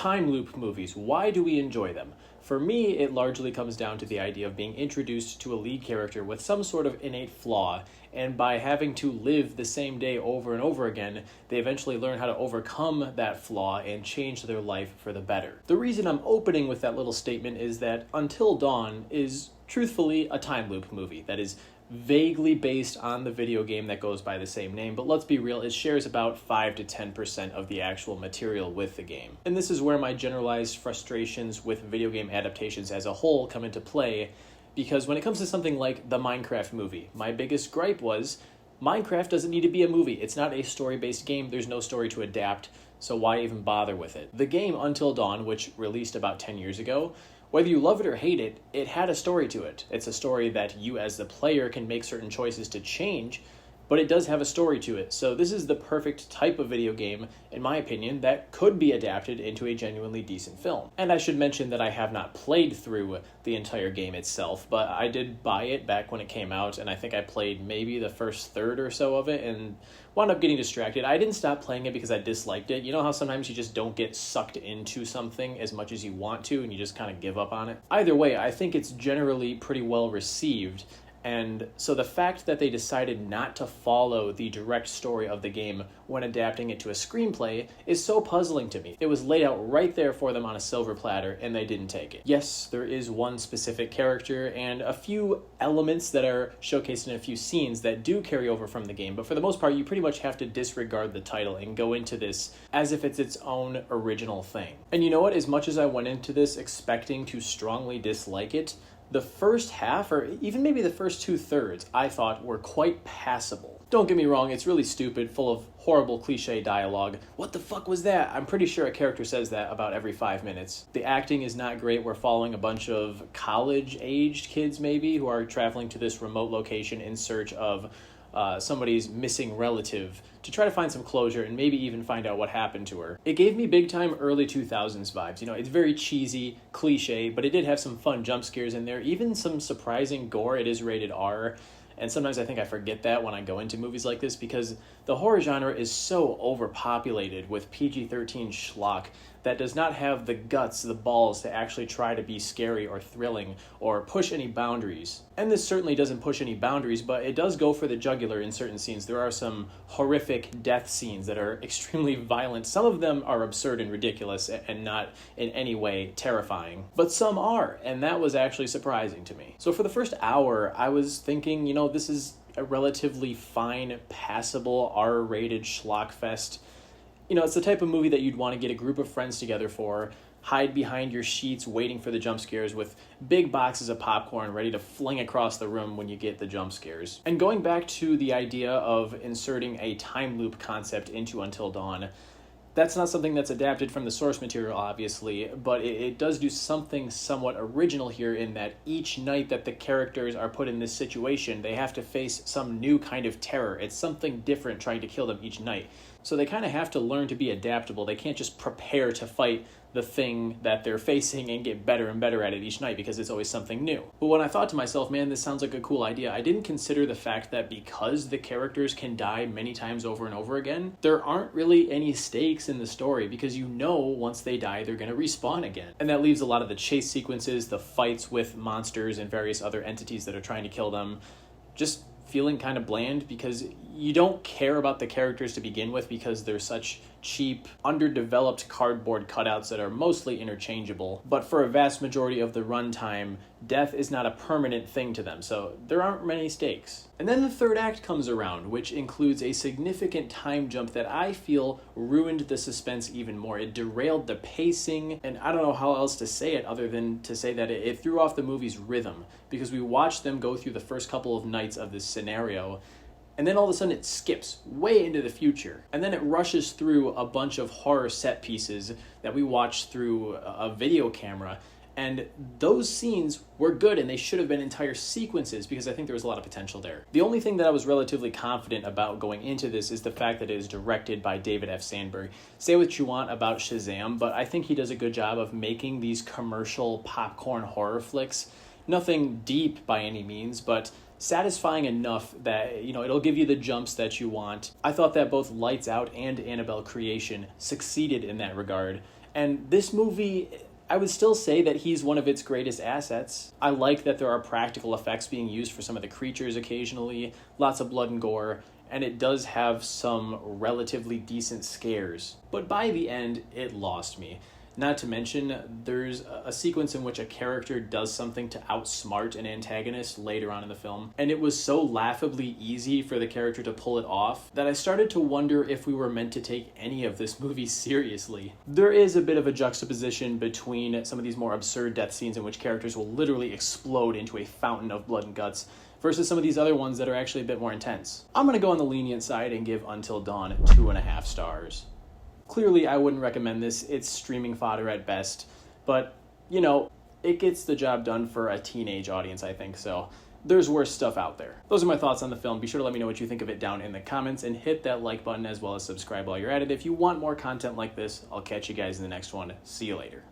Time loop movies, why do we enjoy them? For me, it largely comes down to the idea of being introduced to a lead character with some sort of innate flaw, and by having to live the same day over and over again, they eventually learn how to overcome that flaw and change their life for the better. The reason I'm opening with that little statement is that Until Dawn is truthfully a time loop movie that is vaguely based on the video game that goes by the same name, but let's be real, it shares about 5 to 10% of the actual material with the game. And this is where my generalized frustrations with video game adaptations as a whole come into play, because when it comes to something like the Minecraft movie, my biggest gripe was Minecraft doesn't need to be a movie. It's not a story-based game. There's no story to adapt, so why even bother with it? The game Until Dawn, which released about 10 years ago, whether you love it or hate it, it had a story to it. It's a story that you as the player can make certain choices to change, but it does have a story to it. So this is the perfect type of video game, in my opinion, that could be adapted into a genuinely decent film. And I should mention that I have not played through the entire game itself, but I did buy it back when it came out, and I think I played maybe the first third or so of it, and wound up getting distracted. I didn't stop playing it because I disliked it. You know how sometimes you just don't get sucked into something as much as you want to, and you just kind of give up on it? Either way, I think it's generally pretty well received. And so the fact that they decided not to follow the direct story of the game when adapting it to a screenplay is so puzzling to me. It was laid out right there for them on a silver platter, and they didn't take it. Yes, there is one specific character and a few elements that are showcased in a few scenes that do carry over from the game, but for the most part, you pretty much have to disregard the title and go into this as if it's its own original thing. And you know what? As much as I went into this expecting to strongly dislike it, the first half, or even maybe the first 2/3, I thought were quite passable. Don't get me wrong, it's really stupid, full of horrible cliche dialogue. What the fuck was that? I'm pretty sure a character says that about every 5 minutes. The acting is not great. We're following a bunch of college-aged kids, maybe, who are traveling to this remote location in search of somebody's missing relative to try to find some closure and maybe even find out what happened to her. It gave me big time early 2000s vibes. You know, it's very cheesy, cliche, but it did have some fun jump scares in there, even some surprising gore. It is rated R. And sometimes I think I forget that when I go into movies like this, because the horror genre is so overpopulated with PG-13 schlock that does not have the guts, the balls to actually try to be scary or thrilling or push any boundaries. And this certainly doesn't push any boundaries, but it does go for the jugular in certain scenes. There are some horrific death scenes that are extremely violent. Some of them are absurd and ridiculous and not in any way terrifying, but some are, and that was actually surprising to me. So for the first hour, I was thinking, you know, this is a relatively fine, passable, R-rated schlock fest. You know, it's the type of movie that you'd want to get a group of friends together for, hide behind your sheets waiting for the jump scares with big boxes of popcorn ready to fling across the room when you get the jump scares. And going back to the idea of inserting a time loop concept into Until Dawn, that's not something that's adapted from the source material, obviously, but it does do something somewhat original here in that each night that the characters are put in this situation, they have to face some new kind of terror. It's something different trying to kill them each night. So they kind of have to learn to be adaptable. They can't just prepare to fight the thing that they're facing and get better and better at it each night because it's always something new. But when I thought to myself, man, this sounds like a cool idea, I didn't consider the fact that because the characters can die many times over and over again, there aren't really any stakes in the story because you know once they die, they're going to respawn again. And that leaves a lot of the chase sequences, the fights with monsters and various other entities that are trying to kill them, just feeling kind of bland because you don't care about the characters to begin with because they're such cheap, underdeveloped cardboard cutouts that are mostly interchangeable. But for a vast majority of the runtime, death is not a permanent thing to them, so there aren't many stakes. And then the third act comes around, which includes a significant time jump that I feel ruined the suspense even more. It derailed the pacing, and I don't know how else to say it other than to say that it threw off the movie's rhythm, because we watched them go through the first couple of nights of this scenario, and then all of a sudden it skips way into the future. And then it rushes through a bunch of horror set pieces that we watched through a video camera. And those scenes were good and they should have been entire sequences because I think there was a lot of potential there. The only thing that I was relatively confident about going into this is the fact that it is directed by David F. Sandberg. Say what you want about Shazam, but I think he does a good job of making these commercial popcorn horror flicks. Nothing deep by any means, but satisfying enough that, you know, it'll give you the jumps that you want. I thought that both Lights Out and Annabelle Creation succeeded in that regard. And this movie, I would still say that he's one of its greatest assets. I like that there are practical effects being used for some of the creatures occasionally, lots of blood and gore, and it does have some relatively decent scares. But by the end, it lost me. Not to mention, there's a sequence in which a character does something to outsmart an antagonist later on in the film, and it was so laughably easy for the character to pull it off that I started to wonder if we were meant to take any of this movie seriously. There is a bit of a juxtaposition between some of these more absurd death scenes in which characters will literally explode into a fountain of blood and guts, versus some of these other ones that are actually a bit more intense. I'm gonna go on the lenient side and give Until Dawn 2.5 stars. Clearly, I wouldn't recommend this. It's streaming fodder at best. But, it gets the job done for a teenage audience, I think. So there's worse stuff out there. Those are my thoughts on the film. Be sure to let me know what you think of it down in the comments and hit that like button as well as subscribe while you're at it. If you want more content like this, I'll catch you guys in the next one. See you later.